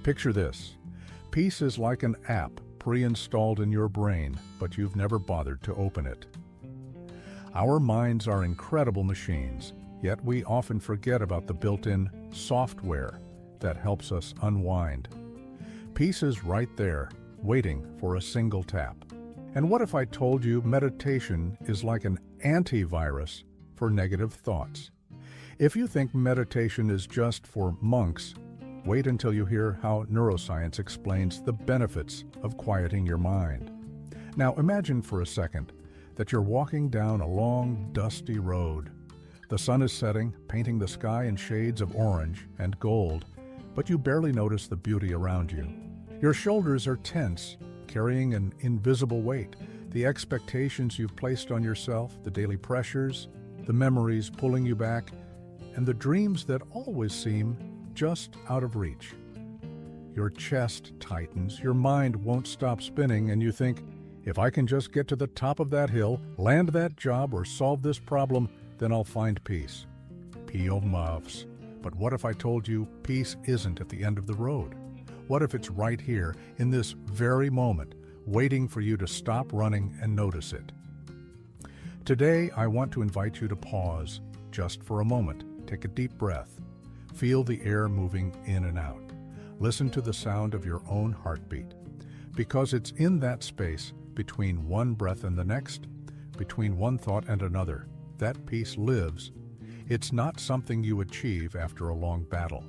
Picture this. Peace is like an app pre-installed in your brain, but you've never bothered to open it. Our minds are incredible machines, yet we often forget about the built-in software that helps us unwind. Peace is right there, waiting for a single tap. And what if I told you meditation is like an antivirus for negative thoughts? If you think meditation is just for monks, wait until you hear how neuroscience explains the benefits of quieting your mind. Now imagine for a second that you're walking down a long, dusty road. The sun is setting, painting the sky in shades of orange and gold, but you barely notice the beauty around you. Your shoulders are tense, carrying an invisible weight, the expectations you've placed on yourself, the daily pressures, the memories pulling you back, and the dreams that always seem just out of reach. Your chest tightens, your mind won't stop spinning, and you think, if I can just get to the top of that hill, land that job, or solve this problem, then I'll find peace. Pio muffs. But what if I told you peace isn't at the end of the road? What if it's right here, in this very moment, waiting for you to stop running and notice it? Today, I want to invite you to pause, just for a moment. Take a deep breath. Feel the air moving in and out. Listen to the sound of your own heartbeat. Because it's in that space, between one breath and the next, between one thought and another, that peace lives. It's not something you achieve after a long battle.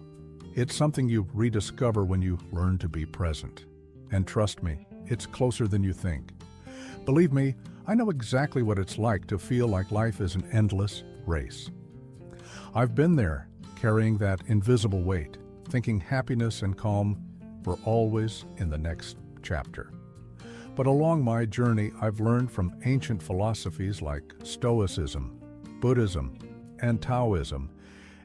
It's something you rediscover when you learn to be present. And trust me, it's closer than you think. Believe me, I know exactly what it's like to feel like life is an endless race. I've been there, carrying that invisible weight, thinking happiness and calm were always in the next chapter. But along my journey, I've learned from ancient philosophies like Stoicism, Buddhism, and Taoism,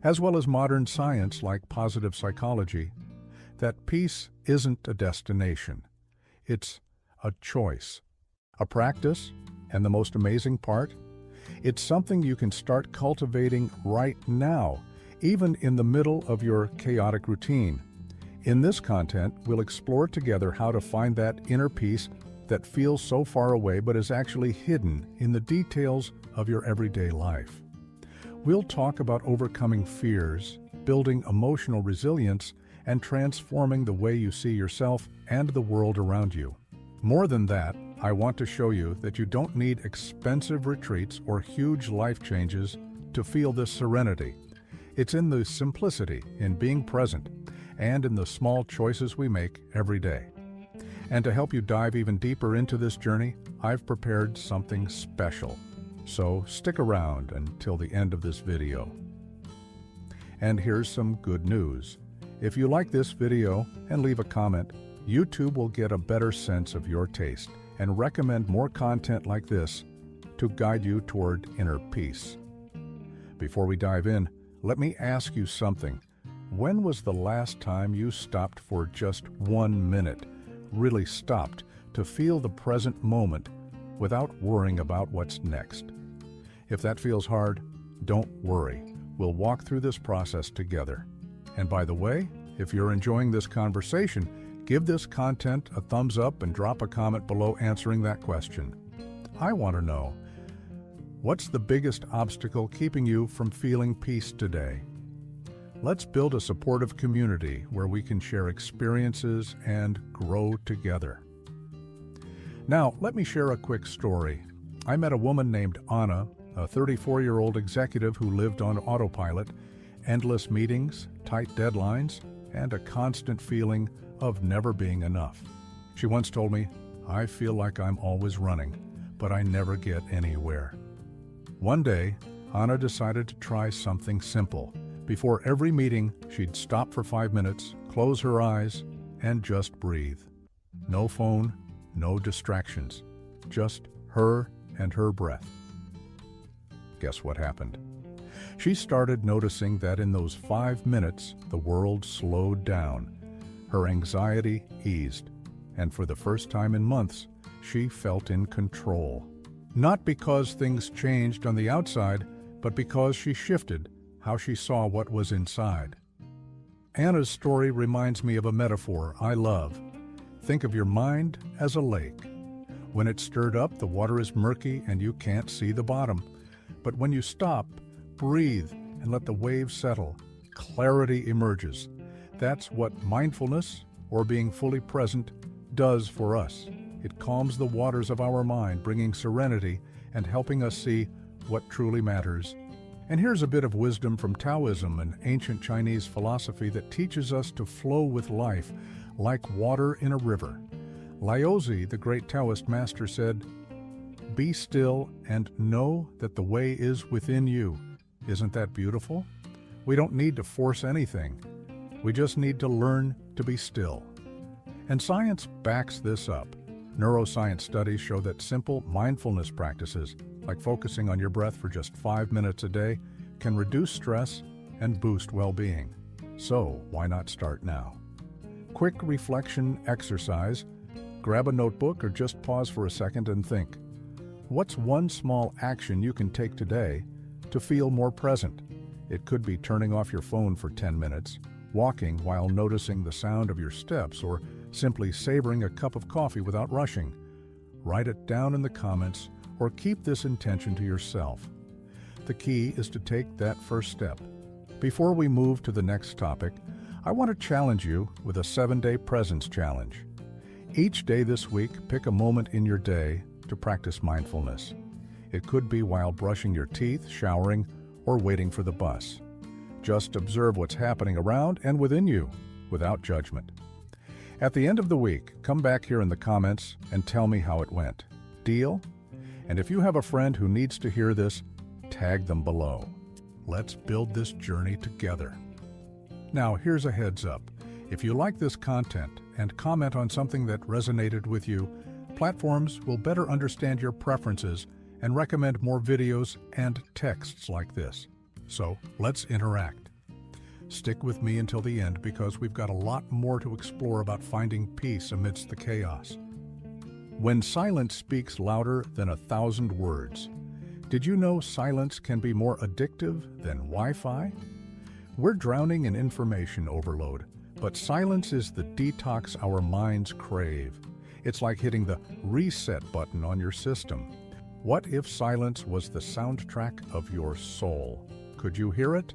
as well as modern science like positive psychology, that peace isn't a destination. It's a choice, a practice, and the most amazing part, it's something you can start cultivating right now, even in the middle of your chaotic routine. In this content, we'll explore together how to find that inner peace that feels so far away but is actually hidden in the details of your everyday life. We'll talk about overcoming fears, building emotional resilience, and transforming the way you see yourself and the world around you. More than that, I want to show you that you don't need expensive retreats or huge life changes to feel this serenity. It's in the simplicity, in being present, and in the small choices we make every day. And to help you dive even deeper into this journey, I've prepared something special. So stick around until the end of this video. And here's some good news. If you like this video and leave a comment, YouTube will get a better sense of your taste and recommend more content like this to guide you toward inner peace. Before we dive in, let me ask you something. When was the last time you stopped for just 1 minute, really stopped to feel the present moment without worrying about what's next? If that feels hard, don't worry. We'll walk through this process together. And by the way, if you're enjoying this conversation, give this content a thumbs up and drop a comment below answering that question. I want to know, what's the biggest obstacle keeping you from feeling peace today? Let's build a supportive community where we can share experiences and grow together. Now, let me share a quick story. I met a woman named Anna, a 34-year-old executive who lived on autopilot, endless meetings, tight deadlines, and a constant feeling of never being enough. She once told me, "I feel like I'm always running, but I never get anywhere." One day, Anna decided to try something simple. Before every meeting, she'd stop for 5 minutes, close her eyes, and just breathe. No phone, no distractions, just her and her breath. Guess what happened? She started noticing that in those 5 minutes, the world slowed down. Her anxiety eased, and for the first time in months, she felt in control. Not because things changed on the outside, but because she shifted how she saw what was inside. Anna's story reminds me of a metaphor I love. Think of your mind as a lake. When it's stirred up, the water is murky and you can't see the bottom. But when you stop, breathe, and let the waves settle, clarity emerges. That's what mindfulness, or being fully present, does for us. It calms the waters of our mind, bringing serenity and helping us see what truly matters. And here's a bit of wisdom from Taoism, an ancient Chinese philosophy that teaches us to flow with life like water in a river. Laozi, the great Taoist master, said, "Be still and know that the way is within you." Isn't that beautiful? We don't need to force anything. We just need to learn to be still. And science backs this up. Neuroscience studies show that simple mindfulness practices, like focusing on your breath for just 5 minutes a day, can reduce stress and boost well-being. So why not start now? Quick reflection exercise. Grab a notebook or just pause for a second and think, what's one small action you can take today to feel more present? It could be turning off your phone for 10 minutes, walking while noticing the sound of your steps, or simply savoring a cup of coffee without rushing. Write it down in the comments or keep this intention to yourself. The key is to take that first step. Before we move to the next topic, I want to challenge you with a 7-day presence challenge. Each day this week, pick a moment in your day to practice mindfulness. It could be while brushing your teeth, showering, or waiting for the bus. Just observe what's happening around and within you, without judgment. At the end of the week, come back here in the comments and tell me how it went. Deal? And if you have a friend who needs to hear this, tag them below. Let's build this journey together. Now, here's a heads up. If you like this content and comment on something that resonated with you, platforms will better understand your preferences and recommend more videos and texts like this. So let's interact. Stick with me until the end because we've got a lot more to explore about finding peace amidst the chaos. When silence speaks louder than 1,000 words. Did you know silence can be more addictive than Wi-Fi? We're drowning in information overload, but silence is the detox our minds crave. It's like hitting the reset button on your system. What if silence was the soundtrack of your soul? Could you hear it?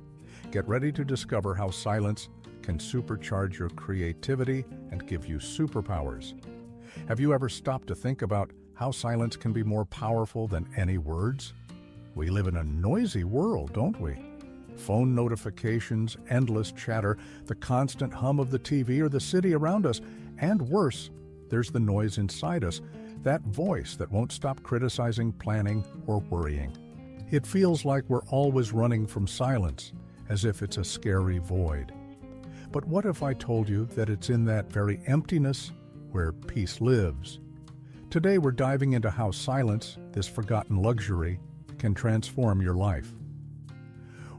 Get ready to discover how silence can supercharge your creativity and give you superpowers. Have you ever stopped to think about how silence can be more powerful than any words? We live in a noisy world, don't we? Phone notifications, endless chatter, the constant hum of the TV or the city around us, and worse, there's the noise inside us, that voice that won't stop criticizing, planning, or worrying. It feels like we're always running from silence, as if it's a scary void. But what if I told you that it's in that very emptiness where peace lives? Today we're diving into how silence, this forgotten luxury, can transform your life.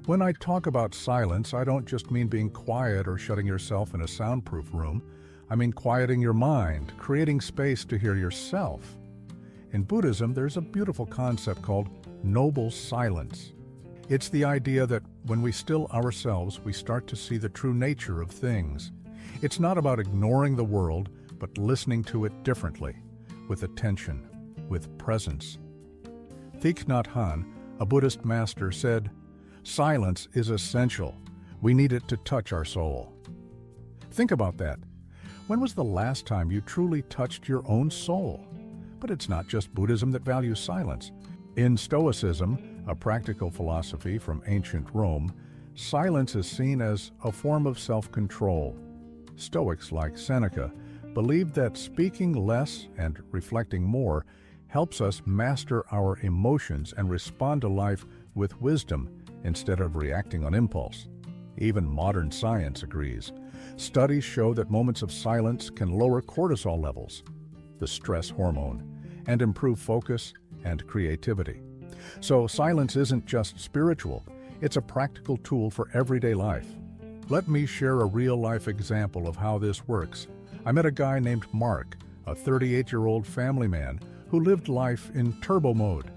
When I talk about silence, I don't just mean being quiet or shutting yourself in a soundproof room. I mean quieting your mind, creating space to hear yourself. In Buddhism, there's a beautiful concept called noble silence. It's the idea that when we still ourselves, we start to see the true nature of things. It's not about ignoring the world, but listening to it differently, with attention, with presence. Thich Nhat Hanh, a Buddhist master, said, "Silence is essential. We need it to touch our soul." Think about that. When was the last time you truly touched your own soul? But it's not just Buddhism that values silence. In Stoicism, a practical philosophy from ancient Rome, silence is seen as a form of self-control. Stoics like Seneca believed that speaking less and reflecting more helps us master our emotions and respond to life with wisdom instead of reacting on impulse. Even modern science agrees. Studies show that moments of silence can lower cortisol levels, the stress hormone, and improve focus and creativity. So silence isn't just spiritual, it's a practical tool for everyday life. Let me share a real-life example of how this works. I met a guy named Mark, a 38-year-old family man who lived life in turbo mode.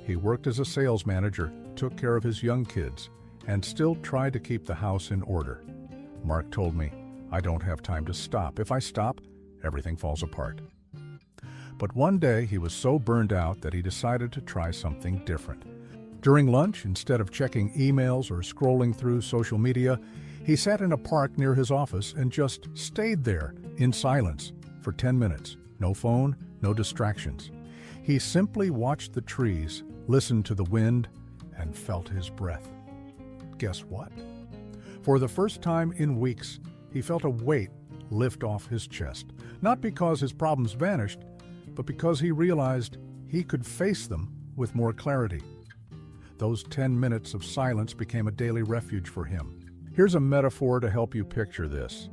He worked as a sales manager, took care of his young kids, and still tried to keep the house in order. Mark told me, I don't have time to stop. If I stop, everything falls apart. But one day he was so burned out that he decided to try something different. During lunch, instead of checking emails or scrolling through social media, he sat in a park near his office and just stayed there in silence for 10 minutes. No phone, no distractions. He simply watched the trees, listened to the wind, and felt his breath. Guess what? For the first time in weeks, he felt a weight lift off his chest. Not because his problems vanished, but because he realized he could face them with more clarity. Those 10 minutes of silence became a daily refuge for him. Here's a metaphor to help you picture this.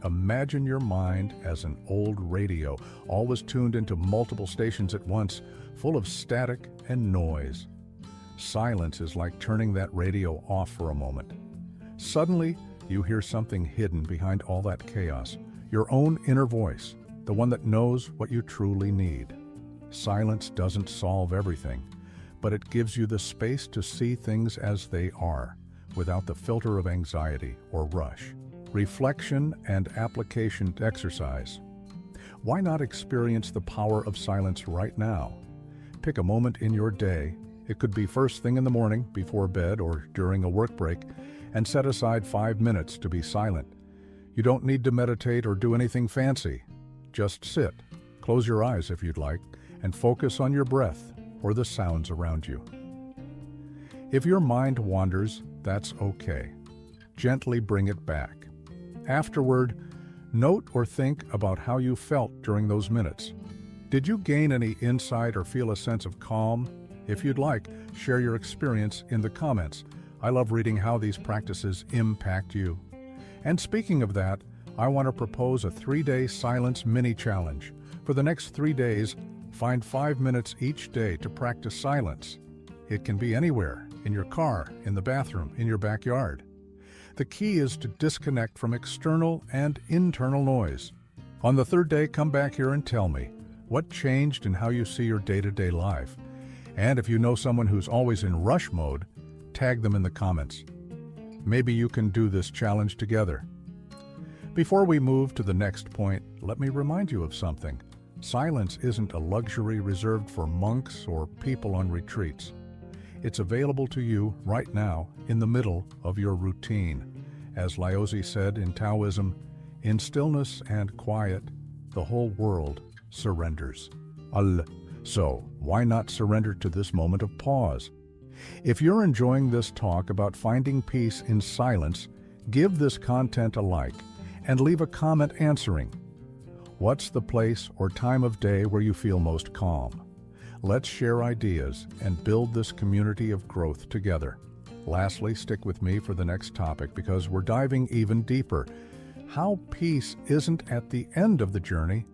Imagine your mind as an old radio, always tuned into multiple stations at once, full of static and noise. Silence is like turning that radio off for a moment. Suddenly, you hear something hidden behind all that chaos, your own inner voice, the one that knows what you truly need. Silence doesn't solve everything, but it gives you the space to see things as they are, without the filter of anxiety or rush. Reflection and application exercise. Why not experience the power of silence right now? Pick a moment in your day. It could be first thing in the morning, before bed, or during a work break, and set aside 5 minutes to be silent. You don't need to meditate or do anything fancy. Just sit, close your eyes if you'd like, and focus on your breath or the sounds around you. If your mind wanders, that's okay. Gently bring it back. Afterward, note or think about how you felt during those minutes. Did you gain any insight or feel a sense of calm? If you'd like, share your experience in the comments. I love reading how these practices impact you. And speaking of that, I want to propose a 3-day silence mini-challenge. For the next 3 days, find 5 minutes each day to practice silence. It can be anywhere, in your car, in the bathroom, in your backyard. The key is to disconnect from external and internal noise. On the 3rd day, come back here and tell me what changed in how you see your day-to-day life. And if you know someone who's always in rush mode, tag them in the comments. Maybe you can do this challenge together. Before we move to the next point, let me remind you of something. Silence isn't a luxury reserved for monks or people on retreats. It's available to you right now in the middle of your routine. As Laozi said in Taoism, in stillness and quiet, the whole world surrenders. So, why not surrender to this moment of pause? If you're enjoying this talk about finding peace in silence, give this content a like and leave a comment answering. What's the place or time of day where you feel most calm? Let's share ideas and build this community of growth together. Lastly, stick with me for the next topic because we're diving even deeper. How peace isn't at the end of the journey,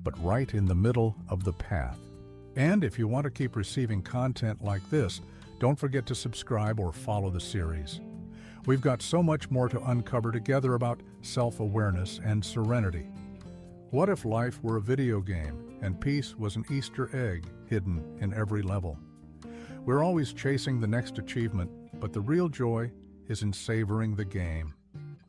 but right in the middle of the path. And if you want to keep receiving content like this, don't forget to subscribe or follow the series. We've got so much more to uncover together about self-awareness and serenity. What if life were a video game and peace was an Easter egg hidden in every level? We're always chasing the next achievement, but the real joy is in savoring the game.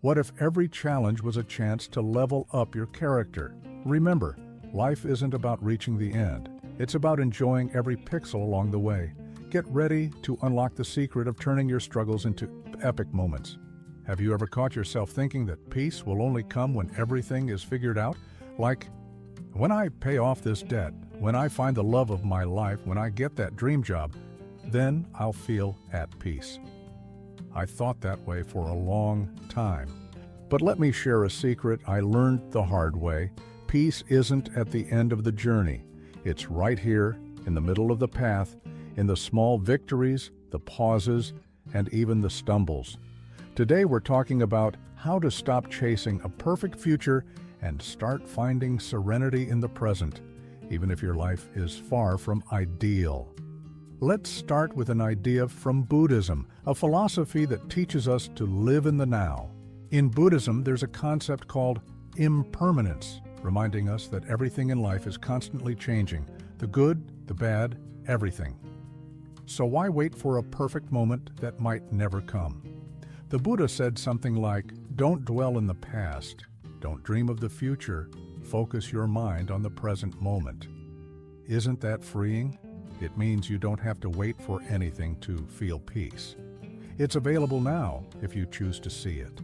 What if every challenge was a chance to level up your character? Remember, life isn't about reaching the end. It's about enjoying every pixel along the way. Get ready to unlock the secret of turning your struggles into epic moments. Have you ever caught yourself thinking that peace will only come when everything is figured out? Like, when I pay off this debt, when I find the love of my life, when I get that dream job, then I'll feel at peace. I thought that way for a long time. But let me share a secret I learned the hard way. Peace isn't at the end of the journey. It's right here, in the middle of the path, in the small victories, the pauses, and even the stumbles. Today we're talking about how to stop chasing a perfect future and start finding serenity in the present, even if your life is far from ideal. Let's start with an idea from Buddhism, a philosophy that teaches us to live in the now. In Buddhism, there's a concept called impermanence, reminding us that everything in life is constantly changing, the good, the bad, everything. So why wait for a perfect moment that might never come? The Buddha said something like, Don't dwell in the past. Don't dream of the future. Focus your mind on the present moment. Isn't that freeing? It means you don't have to wait for anything to feel peace. It's available now if you choose to see it.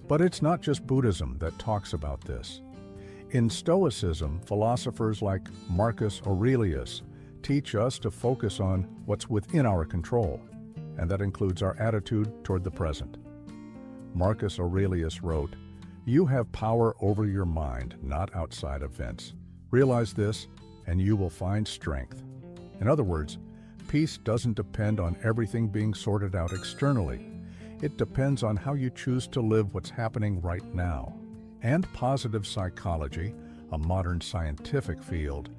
But it's not just Buddhism that talks about this. In Stoicism, philosophers like Marcus Aurelius teach us to focus on what's within our control, and that includes our attitude toward the present. Marcus Aurelius wrote, "You have power over your mind, not outside events. Realize this, and you will find strength." In other words, peace doesn't depend on everything being sorted out externally. It depends on how you choose to live what's happening right now. And positive psychology, a modern scientific field,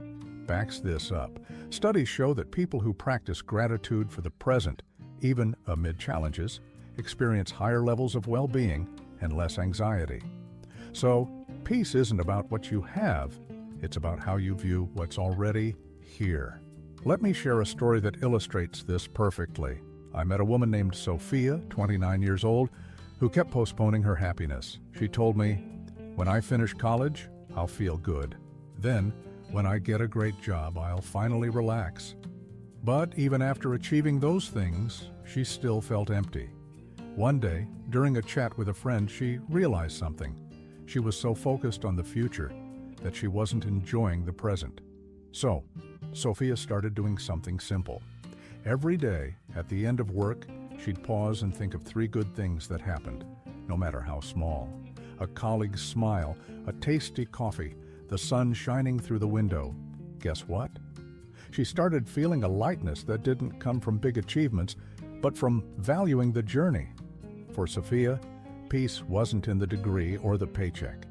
backs this up. Studies show that people who practice gratitude for the present, even amid challenges, experience higher levels of well-being and less anxiety. So, peace isn't about what you have, it's about how you view what's already here. Let me share a story that illustrates this perfectly. I met a woman named Sophia, 29 years old, who kept postponing her happiness. She told me, "When I finish college, I'll feel good. Then, when I get a great job, I'll finally relax." But even after achieving those things, she still felt empty. One day, during a chat with a friend, she realized something. She was so focused on the future that she wasn't enjoying the present. So, Sophia started doing something simple. Every day, at the end of work, she'd pause and think of 3 good things that happened, no matter how small. A colleague's smile, a tasty coffee, the sun shining through the window. Guess what? She started feeling a lightness that didn't come from big achievements, but from valuing the journey. For Sophia, peace wasn't in the degree or the paycheck.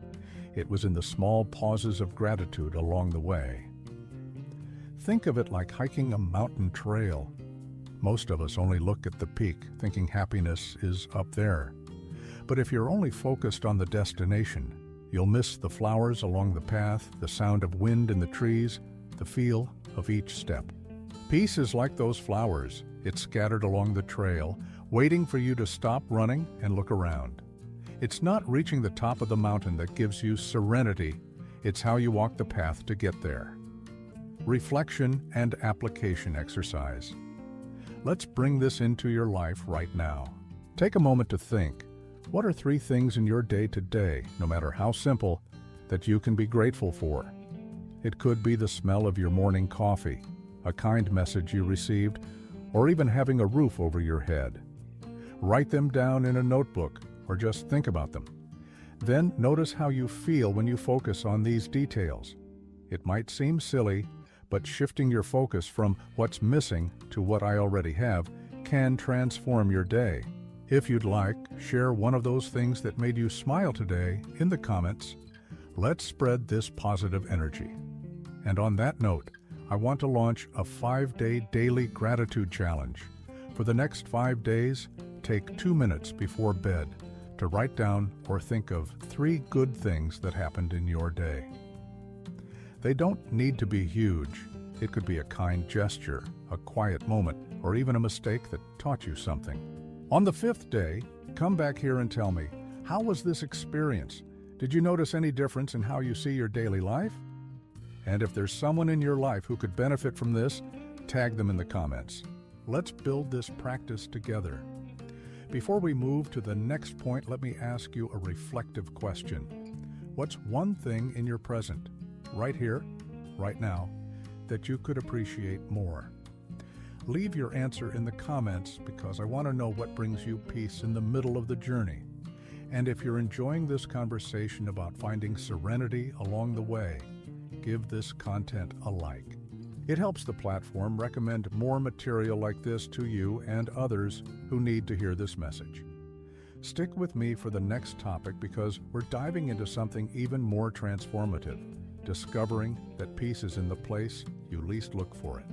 It was in the small pauses of gratitude along the way. Think of it like hiking a mountain trail. Most of us only look at the peak, thinking happiness is up there. But if you're only focused on the destination, you'll miss the flowers along the path, the sound of wind in the trees, the feel of each step. Peace is like those flowers. It's scattered along the trail, waiting for you to stop running and look around. It's not reaching the top of the mountain that gives you serenity. It's how you walk the path to get there. Reflection and application exercise. Let's bring this into your life right now. Take a moment to think. What are 3 things in your day-to-day, no matter how simple, that you can be grateful for? It could be the smell of your morning coffee, a kind message you received, or even having a roof over your head. Write them down in a notebook, or just think about them. Then notice how you feel when you focus on these details. It might seem silly, but shifting your focus from what's missing to what I already have can transform your day. If you'd like, share one of those things that made you smile today in the comments. Let's spread this positive energy. And on that note, I want to launch a 5-day daily gratitude challenge. For the next 5 days, take 2 minutes before bed to write down or think of 3 good things that happened in your day. They don't need to be huge. It could be a kind gesture, a quiet moment, or even a mistake that taught you something. On the 5th day, come back here and tell me, how was this experience? Did you notice any difference in how you see your daily life? And if there's someone in your life who could benefit from this, tag them in the comments. Let's build this practice together. Before we move to the next point, let me ask you a reflective question. What's one thing in your present, right here, right now, that you could appreciate more? Leave your answer in the comments because I want to know what brings you peace in the middle of the journey. And if you're enjoying this conversation about finding serenity along the way, give this content a like. It helps the platform recommend more material like this to you and others who need to hear this message. Stick with me for the next topic because we're diving into something even more transformative, discovering that peace is in the place you least look for it.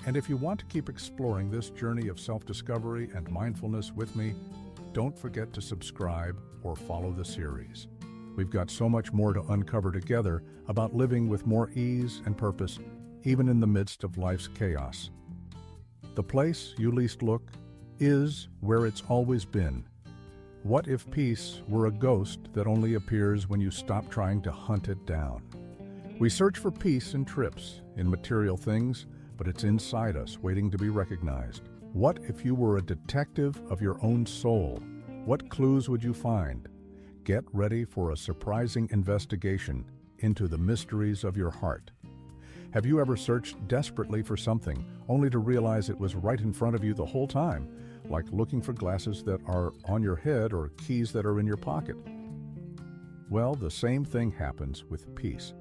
And if you want to keep exploring this journey of self-discovery and mindfulness with me, don't forget to subscribe or follow the series. We've got so much more to uncover together about living with more ease and purpose, even in the midst of life's chaos. The place you least look is where it's always been, What if peace were a ghost that only appears when you stop trying to hunt it down? We search for peace in trips, in material things, but it's inside us, waiting to be recognized. What if you were a detective of your own soul? What clues would you find? Get ready for a surprising investigation into the mysteries of your heart. Have you ever searched desperately for something, only to realize it was right in front of you the whole time, like looking for glasses that are on your head or keys that are in your pocket? Well, the same thing happens with peace.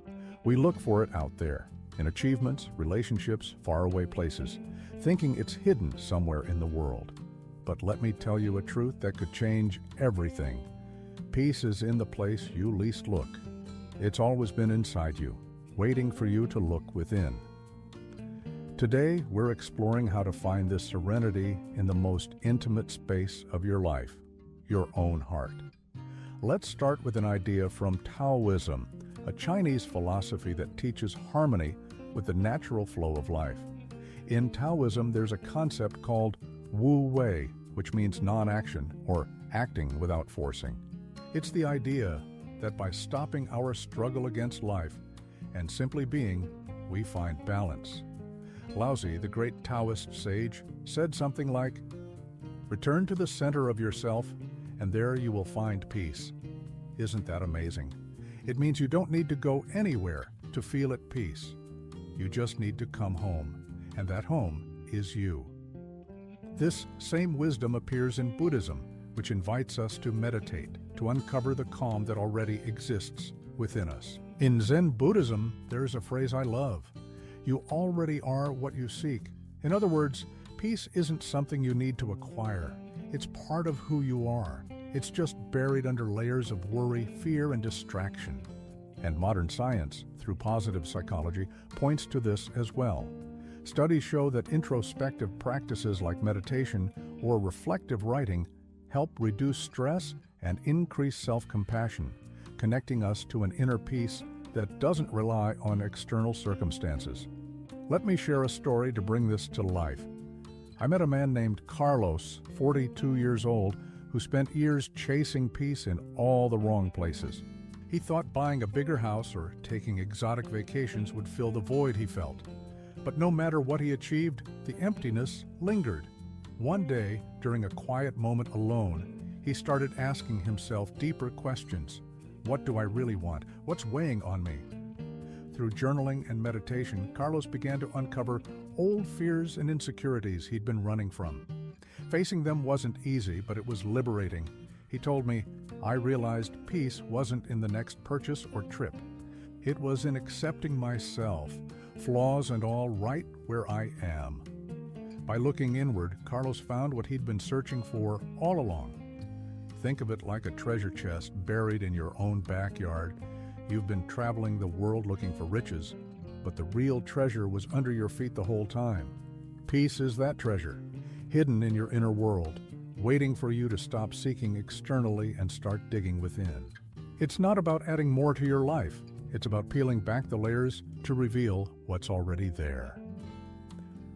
We look for it out there, in achievements, relationships, faraway places, thinking it's hidden somewhere in the world. But let me tell you a truth that could change everything. Peace is in the place you least look. It's always been inside you, waiting for you to look within. Today, we're exploring how to find this serenity in the most intimate space of your life, your own heart. Let's start with an idea from Taoism, a Chinese philosophy that teaches harmony with the natural flow of life. In Taoism, there's a concept called Wu Wei, which means non-action, or acting without forcing. It's the idea that by stopping our struggle against life and simply being, we find balance. Laozi, the great Taoist sage, said something like, "Return to the center of yourself, and there you will find peace." Isn't that amazing? It means you don't need to go anywhere to feel at peace. You just need to come home, and that home is you. This same wisdom appears in Buddhism, which invites us to meditate, to uncover the calm that already exists within us. In Zen Buddhism, there's a phrase I love. You already are what you seek. In other words, peace isn't something you need to acquire. It's part of who you are. It's just buried under layers of worry, fear, and distraction. And modern science, through positive psychology, points to this as well. Studies show that introspective practices like meditation or reflective writing help reduce stress and increase self-compassion, connecting us to an inner peace that doesn't rely on external circumstances. Let me share a story to bring this to life. I met a man named Carlos, 42 years old, who spent years chasing peace in all the wrong places. He thought buying a bigger house or taking exotic vacations would fill the void he felt. But no matter what he achieved, the emptiness lingered. One day, during a quiet moment alone, he started asking himself deeper questions. What do I really want? What's weighing on me? Through journaling and meditation, Carlos began to uncover old fears and insecurities he'd been running from. Facing them wasn't easy, but it was liberating. He told me, "I realized peace wasn't in the next purchase or trip. It was in accepting myself, flaws and all, right where I am." By looking inward, Carlos found what he'd been searching for all along. Think of it like a treasure chest buried in your own backyard. You've been traveling the world looking for riches, but the real treasure was under your feet the whole time. Peace is that treasure, hidden in your inner world, waiting for you to stop seeking externally and start digging within. It's not about adding more to your life. It's about peeling back the layers to reveal what's already there.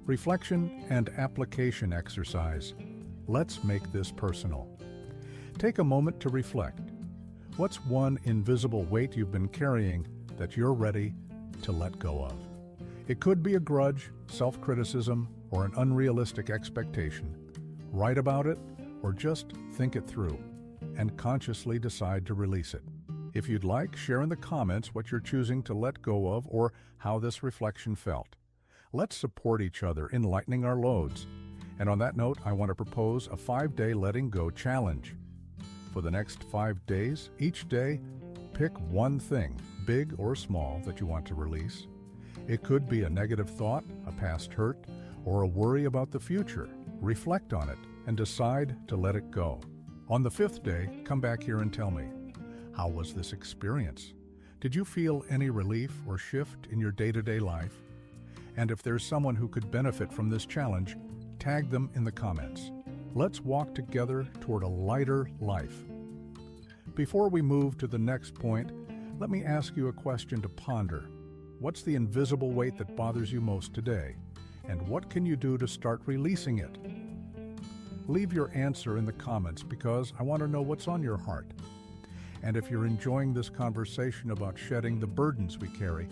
Reflection and application exercise. Let's make this personal. Take a moment to reflect. What's one invisible weight you've been carrying that you're ready to let go of? It could be a grudge, self-criticism, or an unrealistic expectation. Write about it, or just think it through, and consciously decide to release it. If you'd like, share in the comments what you're choosing to let go of or how this reflection felt. Let's support each other in lightening our loads. And on that note, I want to propose a 5-day letting go challenge. For the next 5 days, each day, pick one thing, big or small, that you want to release. It could be a negative thought, a past hurt, or a worry about the future. Reflect on it and decide to let it go. On the 5th day, come back here and tell me, how was this experience? Did you feel any relief or shift in your day-to-day life? And if there's someone who could benefit from this challenge, tag them in the comments. Let's walk together toward a lighter life. Before we move to the next point, let me ask you a question to ponder. What's the invisible weight that bothers you most today? And what can you do to start releasing it? Leave your answer in the comments because I want to know what's on your heart. And if you're enjoying this conversation about shedding the burdens we carry,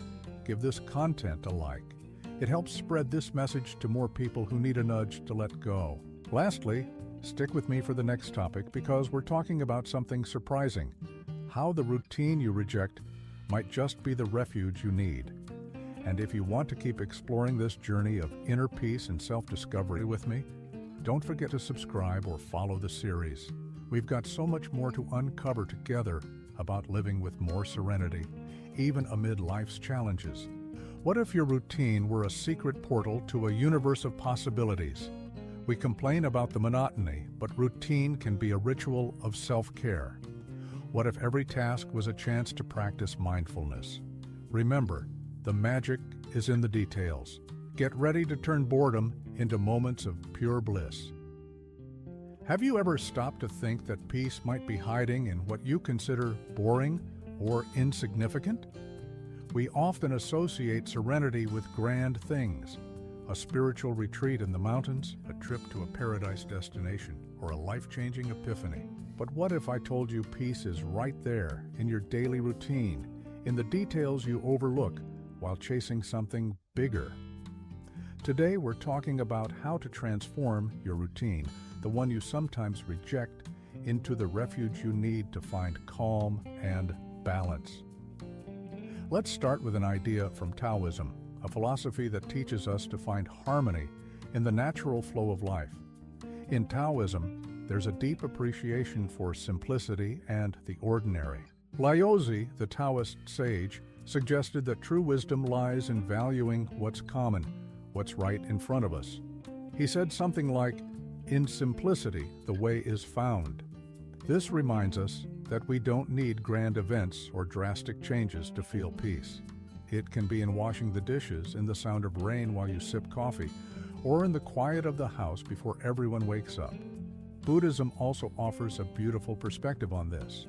give this content a like. It helps spread this message to more people who need a nudge to let go. Lastly, stick with me for the next topic because we're talking about something surprising: how the routine you reject might just be the refuge you need. And if you want to keep exploring this journey of inner peace and self-discovery with me, don't forget to subscribe or follow the series. We've got so much more to uncover together about living with more serenity, even amid life's challenges. What if your routine were a secret portal to a universe of possibilities? We complain about the monotony, but routine can be a ritual of self-care. What if every task was a chance to practice mindfulness? Remember, the magic is in the details. Get ready to turn boredom into moments of pure bliss. Have you ever stopped to think that peace might be hiding in what you consider boring or insignificant? We often associate serenity with grand things: a spiritual retreat in the mountains, a trip to a paradise destination, or a life-changing epiphany. But what if I told you peace is right there in your daily routine, in the details you overlook while chasing something bigger? Today we're talking about how to transform your routine, the one you sometimes reject, into the refuge you need to find calm and balance. Let's start with an idea from Taoism, a philosophy that teaches us to find harmony in the natural flow of life. In Taoism, there's a deep appreciation for simplicity and the ordinary. Laozi, the Taoist sage, suggested that true wisdom lies in valuing what's common, what's right in front of us. He said something like, "In simplicity, the way is found." This reminds us that we don't need grand events or drastic changes to feel peace. It can be in washing the dishes, in the sound of rain while you sip coffee, or in the quiet of the house before everyone wakes up. Buddhism also offers a beautiful perspective on this.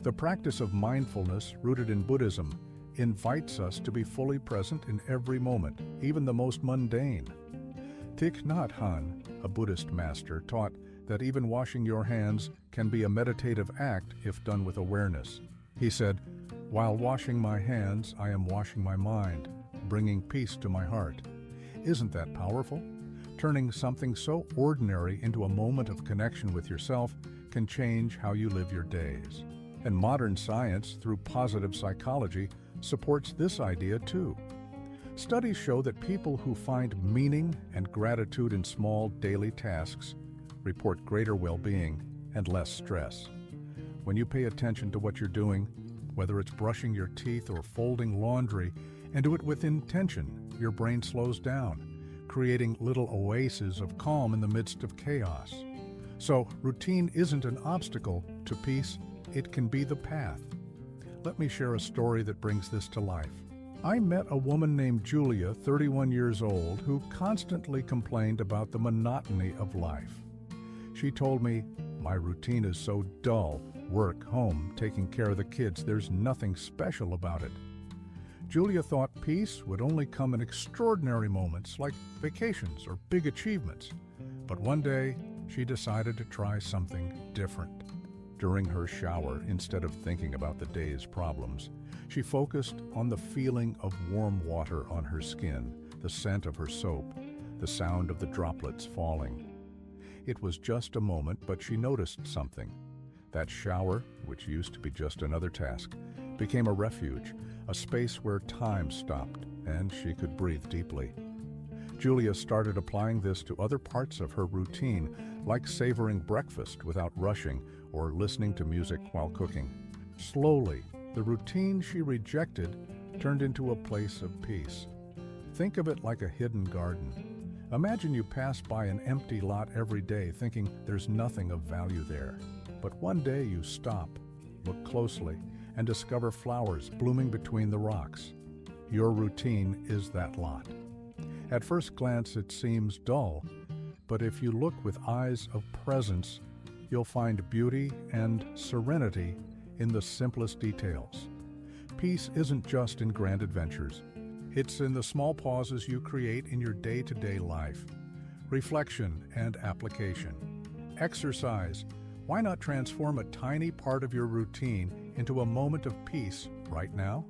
The practice of mindfulness, rooted in Buddhism, invites us to be fully present in every moment, even the most mundane. Thich Nhat Hanh, a Buddhist master, taught that even washing your hands can be a meditative act if done with awareness. He said, "While washing my hands, I am washing my mind, bringing peace to my heart." Isn't that powerful? Turning something so ordinary into a moment of connection with yourself can change how you live your days. And modern science, through positive psychology, supports this idea too. Studies show that people who find meaning and gratitude in small daily tasks report greater well-being and less stress. When you pay attention to what you're doing, whether it's brushing your teeth or folding laundry, and do it with intention, your brain slows down, creating little oases of calm in the midst of chaos. So, routine isn't an obstacle to peace, it can be the path. Let me share a story that brings this to life. I met a woman named Julia, 31 years old, who constantly complained about the monotony of life. She told me, "My routine is so dull. Work, home, taking care of the kids, there's nothing special about it." Julia thought peace would only come in extraordinary moments like vacations or big achievements. But one day, she decided to try something different. During her shower, instead of thinking about the day's problems, she focused on the feeling of warm water on her skin, the scent of her soap, the sound of the droplets falling. It was just a moment, but she noticed something. That shower, which used to be just another task, became a refuge, a space where time stopped and she could breathe deeply. Julia started applying this to other parts of her routine, like savoring breakfast without rushing or listening to music while cooking. Slowly, the routine she rejected turned into a place of peace. Think of it like a hidden garden. Imagine you pass by an empty lot every day thinking there's nothing of value there. But one day you stop, look closely, and discover flowers blooming between the rocks. Your routine is that lot. At first glance it seems dull, but if you look with eyes of presence, you'll find beauty and serenity in the simplest details. Peace isn't just in grand adventures. It's in the small pauses you create in your day-to-day life. Reflection and application. Exercise. Why not transform a tiny part of your routine into a moment of peace right now?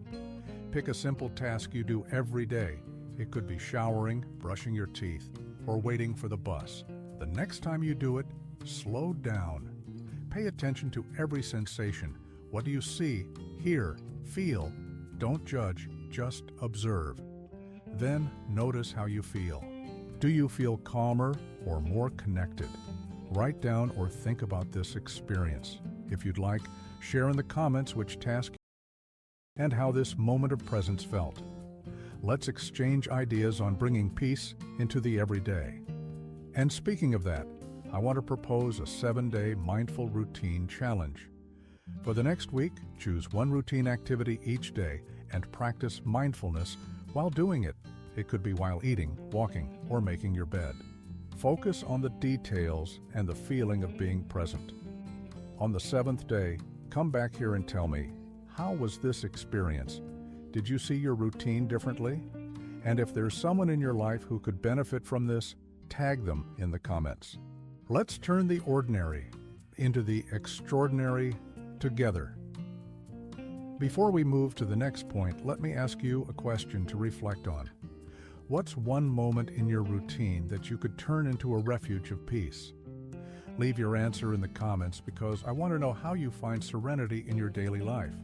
Pick a simple task you do every day. It could be showering, brushing your teeth, or waiting for the bus. The next time you do it, slow down. Pay attention to every sensation. What do you see, hear, feel? Don't judge, just observe. Then notice how you feel. Do you feel calmer or more connected? Write down or think about this experience. If you'd like, share in the comments which task and how this moment of presence felt. Let's exchange ideas on bringing peace into the everyday. And speaking of that, I want to propose a 7-day mindful routine challenge. For the next week, choose one routine activity each day and practice mindfulness while doing it. It could be while eating, walking, or making your bed. Focus on the details and the feeling of being present. On the 7th day, come back here and tell me, how was this experience? Did you see your routine differently? And if there's someone in your life who could benefit from this, tag them in the comments. Let's turn the ordinary into the extraordinary together. Before we move to the next point, let me ask you a question to reflect on. What's one moment in your routine that you could turn into a refuge of peace? Leave your answer in the comments because I want to know how you find serenity in your daily life.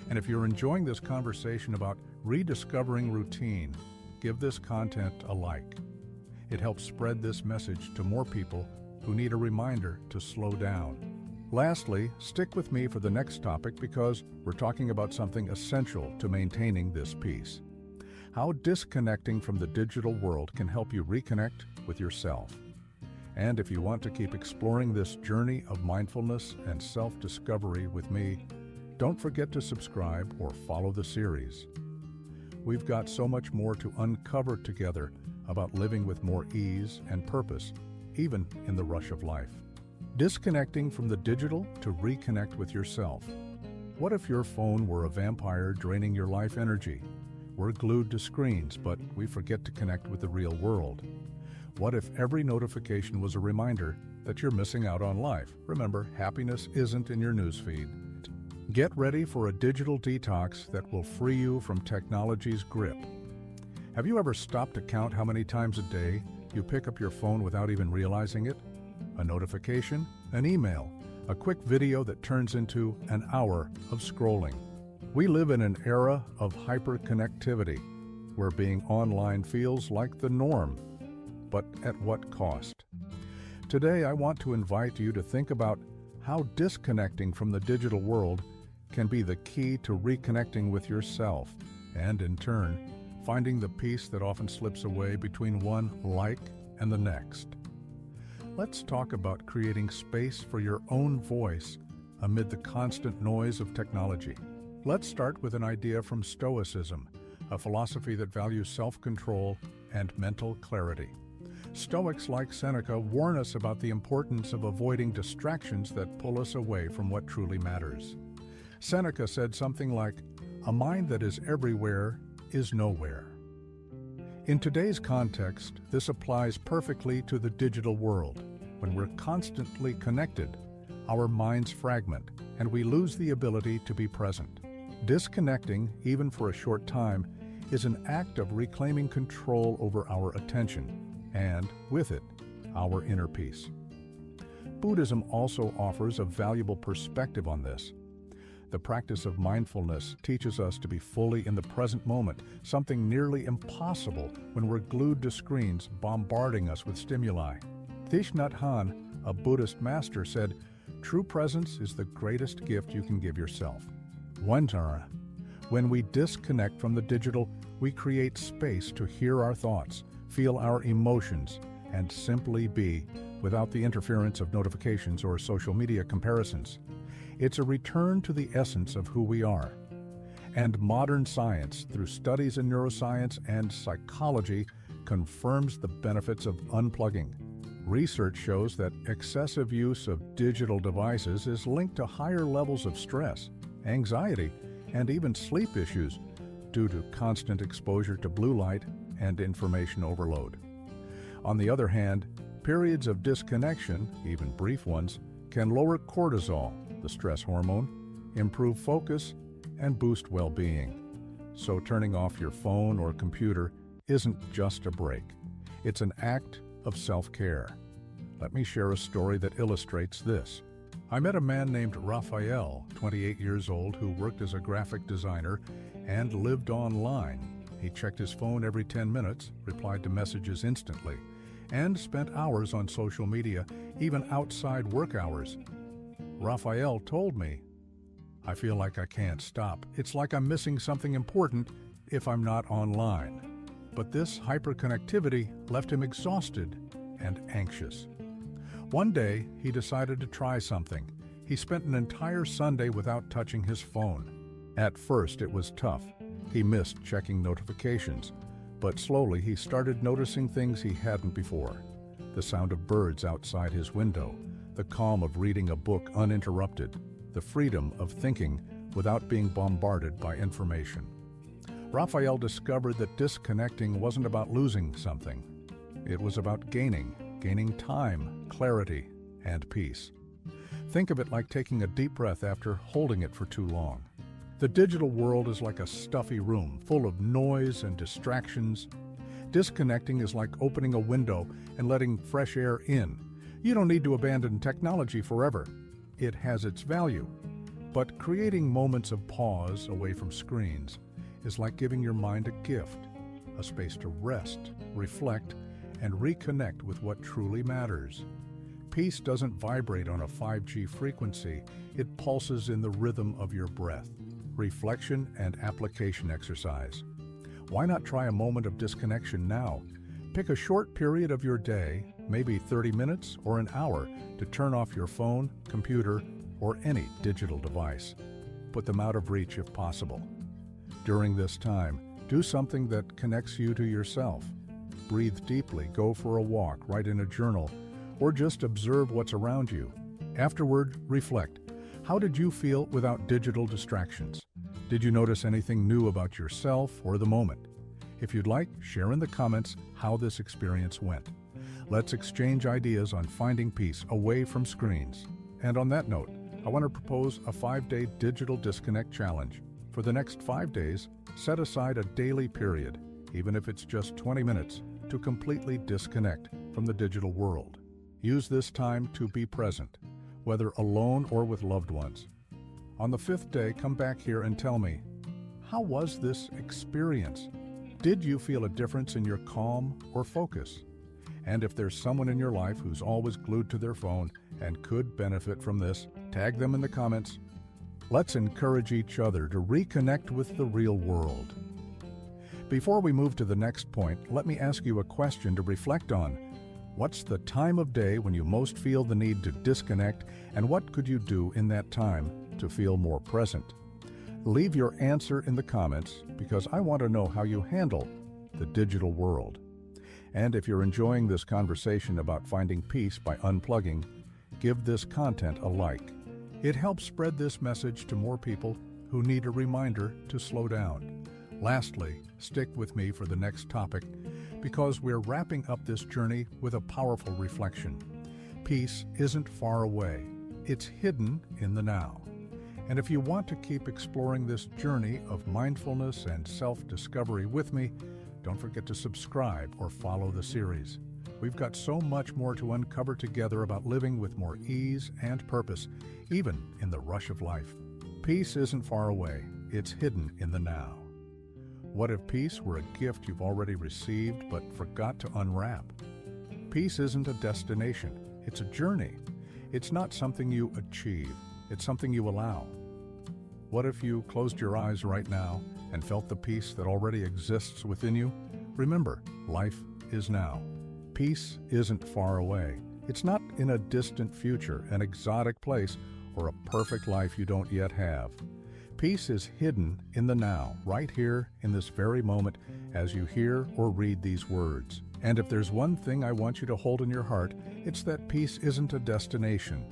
And if you're enjoying this conversation about rediscovering routine, give this content a like. It helps spread this message to more people who need a reminder to slow down. Lastly, stick with me for the next topic because we're talking about something essential to maintaining this peace. How disconnecting from the digital world can help you reconnect with yourself. And if you want to keep exploring this journey of mindfulness and self-discovery with me, don't forget to subscribe or follow the series. We've got so much more to uncover together about living with more ease and purpose, even in the rush of life. Disconnecting from the digital to reconnect with yourself. What if your phone were a vampire draining your life energy? We're glued to screens, but we forget to connect with the real world. What if every notification was a reminder that you're missing out on life? Remember, happiness isn't in your newsfeed. Get ready for a digital detox that will free you from technology's grip. Have you ever stopped to count how many times a day you pick up your phone without even realizing it? A notification, an email, a quick video that turns into an hour of scrolling. We live in an era of hyperconnectivity, where being online feels like the norm. But at what cost? Today, I want to invite you to think about how disconnecting from the digital world can be the key to reconnecting with yourself, and in turn, finding the peace that often slips away between one like and the next. Let's talk about creating space for your own voice amid the constant noise of technology. Let's start with an idea from Stoicism, a philosophy that values self-control and mental clarity. Stoics like Seneca warn us about the importance of avoiding distractions that pull us away from what truly matters. Seneca said something like, "A mind that is everywhere is nowhere." In today's context, this applies perfectly to the digital world. When we're constantly connected, our minds fragment, and we lose the ability to be present. Disconnecting, even for a short time, is an act of reclaiming control over our attention, and, with it, our inner peace. Buddhism also offers a valuable perspective on this. The practice of mindfulness teaches us to be fully in the present moment, something nearly impossible when we're glued to screens bombarding us with stimuli. Thich Nhat Hanh, a Buddhist master, said, "True presence is the greatest gift you can give yourself." When we disconnect from the digital, we create space to hear our thoughts, feel our emotions, and simply be, without the interference of notifications or social media comparisons. It's a return to the essence of who we are. And modern science, through studies in neuroscience and psychology, confirms the benefits of unplugging. Research shows that excessive use of digital devices is linked to higher levels of stress, anxiety, and even sleep issues due to constant exposure to blue light and information overload. On the other hand, Periods of disconnection, even brief ones, can lower cortisol, the stress hormone, improve focus, and boost well-being. So turning off your phone or computer isn't just a break. It's an act of self-care. Let me share a story that illustrates this. I met a man named Raphael, 28 years old, who worked as a graphic designer and lived online. He checked his phone every 10 minutes, replied to messages instantly, and spent hours on social media, even outside work hours. Raphael told me, "I feel like I can't stop. It's like I'm missing something important if I'm not online." But this hyperconnectivity left him exhausted and anxious. One day, he decided to try something. He spent an entire Sunday without touching his phone. At first, it was tough. He missed checking notifications, but slowly he started noticing things he hadn't before. The sound of birds outside his window, the calm of reading a book uninterrupted, the freedom of thinking without being bombarded by information. Raphael discovered that disconnecting wasn't about losing something. It was about gaining time, clarity, and peace. Think of it like taking a deep breath after holding it for too long. The digital world is like a stuffy room full of noise and distractions. Disconnecting is like opening a window and letting fresh air in. You don't need to abandon technology forever. It has its value. But creating moments of pause away from screens is like giving your mind a gift, a space to rest, reflect, and reconnect with what truly matters. Peace doesn't vibrate on a 5G frequency, it pulses in the rhythm of your breath. Reflection and application exercise. Why not try a moment of disconnection now? Pick a short period of your day, maybe 30 minutes or an hour, to turn off your phone, computer, or any digital device. Put them out of reach if possible. During this time, do something that connects you to yourself. Breathe deeply, go for a walk, write in a journal, or just observe what's around you. Afterward, reflect. How did you feel without digital distractions? Did you notice anything new about yourself or the moment? If you'd like, share in the comments how this experience went. Let's exchange ideas on finding peace away from screens. And on that note, I want to propose a 5-day digital disconnect challenge. For the next 5 days, set aside a daily period, even if it's just 20 minutes, to completely disconnect from the digital world. Use this time to be present, whether alone or with loved ones. On the 5th day, come back here and tell me, how was this experience? Did you feel a difference in your calm or focus? And if there's someone in your life who's always glued to their phone and could benefit from this, tag them in the comments. Let's encourage each other to reconnect with the real world. Before we move to the next point, let me ask you a question to reflect on. What's the time of day when you most feel the need to disconnect, and what could you do in that time to feel more present? Leave your answer in the comments because I want to know how you handle the digital world. And if you're enjoying this conversation about finding peace by unplugging, give this content a like. It helps spread this message to more people who need a reminder to slow down. Lastly, stick with me for the next topic because we're wrapping up this journey with a powerful reflection. Peace isn't far away. It's hidden in the now. And if you want to keep exploring this journey of mindfulness and self-discovery with me, don't forget to subscribe or follow the series. We've got so much more to uncover together about living with more ease and purpose, even in the rush of life. Peace isn't far away. It's hidden in the now. What if peace were a gift you've already received but forgot to unwrap? Peace isn't a destination. It's a journey. It's not something you achieve. It's something you allow. What if you closed your eyes right now and felt the peace that already exists within you? Remember, life is now. Peace isn't far away. It's not in a distant future, an exotic place, or a perfect life you don't yet have. Peace is hidden in the now, right here in this very moment as you hear or read these words. And if there's one thing I want you to hold in your heart, it's that peace isn't a destination.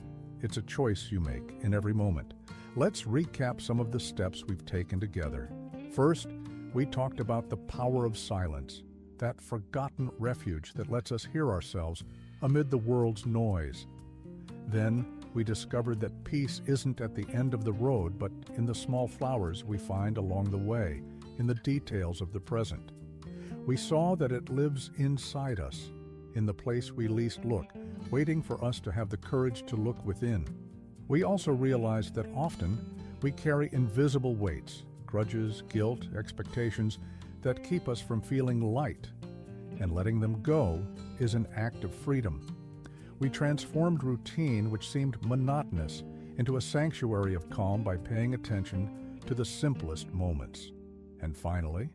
It's a choice you make in every moment. Let's recap some of the steps we've taken together. First, we talked about the power of silence, that forgotten refuge that lets us hear ourselves amid the world's noise. Then we discovered that peace isn't at the end of the road, but in the small flowers we find along the way, in the details of the present. We saw that it lives inside us, in the place we least look, waiting for us to have the courage to look within. We also realized that often we carry invisible weights, grudges, guilt, expectations that keep us from feeling light, and letting them go is an act of freedom. We transformed routine, which seemed monotonous, into a sanctuary of calm by paying attention to the simplest moments. And finally,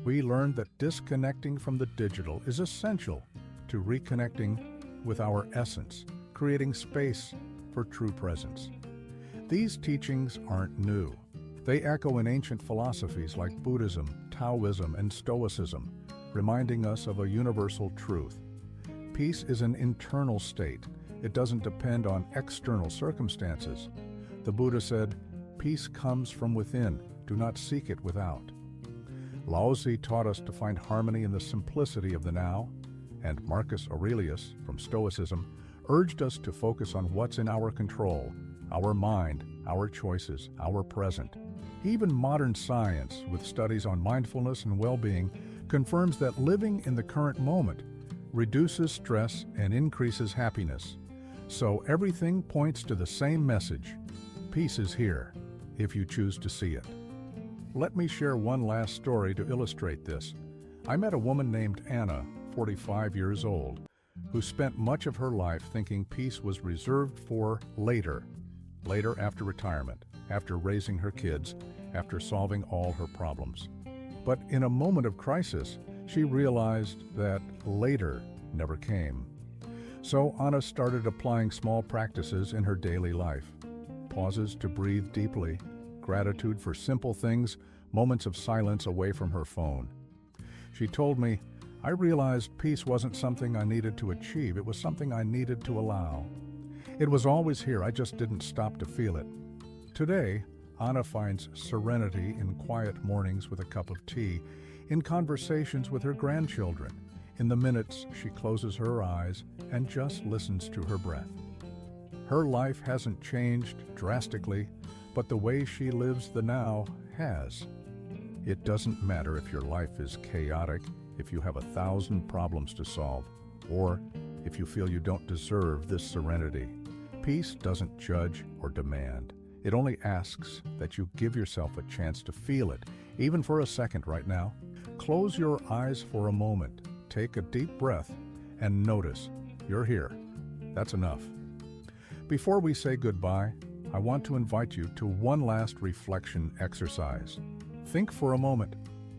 we learned that disconnecting from the digital is essential to reconnecting with our essence, creating space for true presence. These teachings aren't new. They echo in ancient philosophies like Buddhism, Taoism, and Stoicism, reminding us of a universal truth. Peace is an internal state. It doesn't depend on external circumstances. The Buddha said, "Peace comes from within. Do not seek it without." Lao Tzu taught us to find harmony in the simplicity of the now, and Marcus Aurelius, from Stoicism, urged us to focus on what's in our control, our mind, our choices, our present. Even modern science, with studies on mindfulness and well-being, confirms that living in the current moment reduces stress and increases happiness. So everything points to the same message. Peace is here, if you choose to see it. Let me share one last story to illustrate this. I met a woman named Anna, 45 years old, who spent much of her life thinking peace was reserved for later after retirement, after raising her kids, after solving all her problems. But in a moment of crisis, she realized that later never came. So Anna started applying small practices in her daily life. Pauses to breathe deeply, gratitude for simple things, moments of silence away from her phone. She told me, "I realized peace wasn't something I needed to achieve, it was something I needed to allow. It was always here, I just didn't stop to feel it." Today, Anna finds serenity in quiet mornings with a cup of tea, in conversations with her grandchildren, in the minutes she closes her eyes and just listens to her breath. Her life hasn't changed drastically, but the way she lives the now has. It doesn't matter if your life is chaotic, if you have 1,000 problems to solve, or if you feel you don't deserve this serenity. Peace doesn't judge or demand. It only asks that you give yourself a chance to feel it, even for a second right now. Close your eyes for a moment, take a deep breath, and notice you're here. That's enough. Before we say goodbye, I want to invite you to one last reflection exercise. Think for a moment,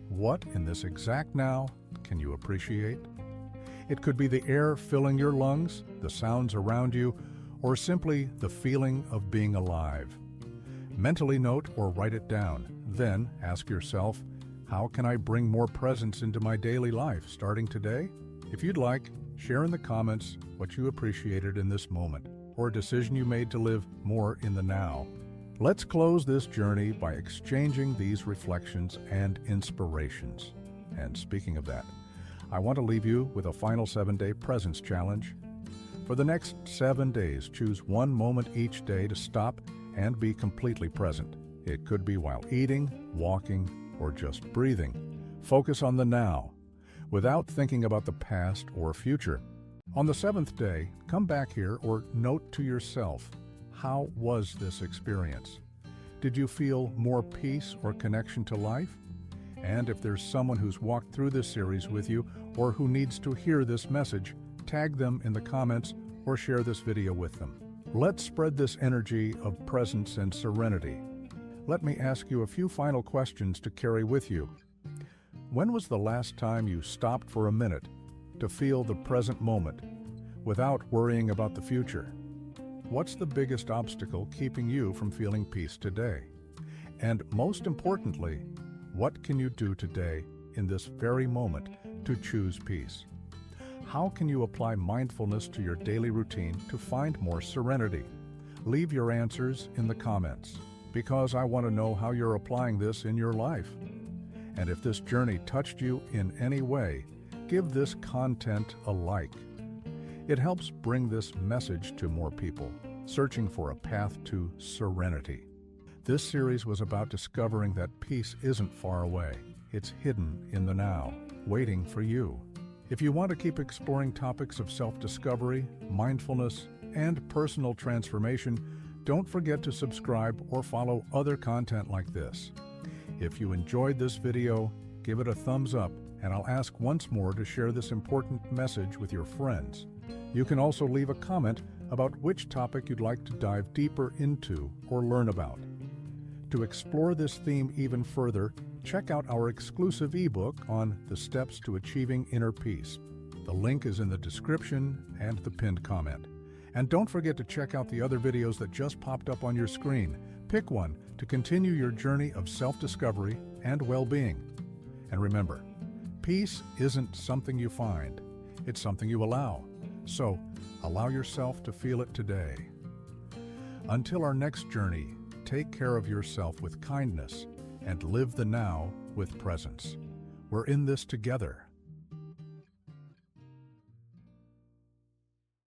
what in this exact now can you appreciate? It could be the air filling your lungs, the sounds around you, or simply the feeling of being alive. Mentally note or write it down. Then ask yourself, how can I bring more presence into my daily life starting today? If you'd like, share in the comments what you appreciated in this moment, or a decision you made to live more in the now. Let's close this journey by exchanging these reflections and inspirations. And speaking of that, I want to leave you with a final 7-day presence challenge. For the next 7 days, choose one moment each day to stop and be completely present. It could be while eating, walking, or just breathing. Focus on the now, without thinking about the past or future. On the 7th day, come back here or note to yourself, how was this experience? Did you feel more peace or connection to life? And if there's someone who's walked through this series with you or who needs to hear this message, tag them in the comments or share this video with them. Let's spread this energy of presence and serenity. Let me ask you a few final questions to carry with you. When was the last time you stopped for a minute to feel the present moment without worrying about the future? What's the biggest obstacle keeping you from feeling peace today? And most importantly, what can you do today in this very moment to choose peace? How can you apply mindfulness to your daily routine to find more serenity? Leave your answers in the comments, because I want to know how you're applying this in your life. And if this journey touched you in any way, give this content a like. It helps bring this message to more people, searching for a path to serenity. This series was about discovering that peace isn't far away. It's hidden in the now, waiting for you. If you want to keep exploring topics of self-discovery, mindfulness, and personal transformation, don't forget to subscribe or follow other content like this. If you enjoyed this video, give it a thumbs up, and I'll ask once more to share this important message with your friends. You can also leave a comment about which topic you'd like to dive deeper into or learn about. To explore this theme even further, check out our exclusive ebook on the steps to achieving inner peace. The link is in the description and the pinned comment. And don't forget to check out the other videos that just popped up on your screen. Pick one to continue your journey of self-discovery and well-being. And remember, peace isn't something you find, it's something you allow. So, allow yourself to feel it today. Until our next journey, take care of yourself with kindness and live the now with presence. We're in this together.